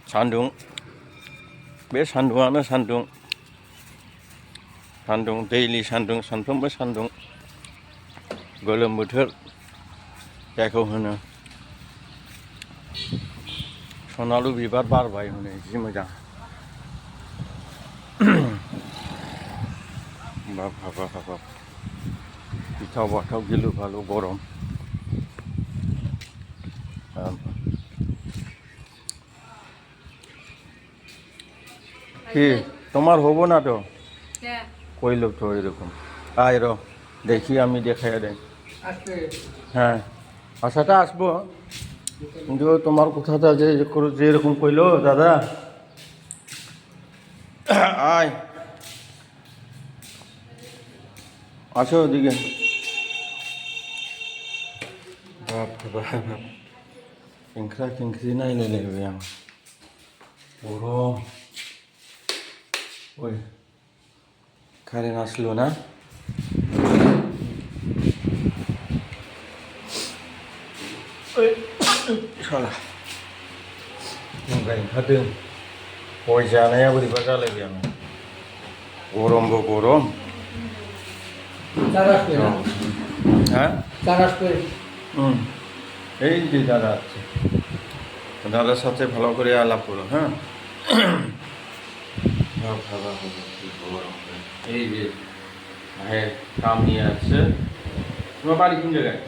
सान्दुं बे सान्दुंआनो सान्दुं दैलि सान्दुं सानफ्रोमबो सान्दुं गोलोम बोथोर जायखौ होनो सनालु बिबार बारबाय हनै जि मोजां बाब गिथाव बाथाव गिलु बालु गरम কি তোমার হবো না তো কইলো তো এরকম আয় র দেখি আমি দেখাই দেয় হ্যাঁ আশাটা আসবো কিন্তু তোমার কথাটা যে এরকম কইলো দাদা আয় আসো ওদিকে খেংখ্রা খেংখ্রি নাইলে লাগবে আমার গরম ওই কারেন্ট আসলো না साला गायनो ओंखारदों गय जानाया बोरैबा जालायबाय आङो गरमबो गरम হ্যাঁ এই যে দাদা আছে দাদার সাথে ভালো করে আলাপ করো হ্যাঁ এই যে হ্যাঁ কাম নিয়ে আসছে তোমার বাড়ি কোন জায়গায়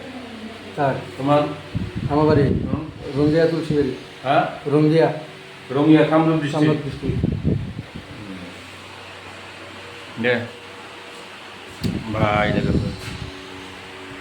তোমার আমার বাড়ি রঙ্গিয়া তুলসীবাড়ি হ্যাঁ রঙ্গিয়া কামরূপ ডিস্ট্রিক্ট দে বাই দেখো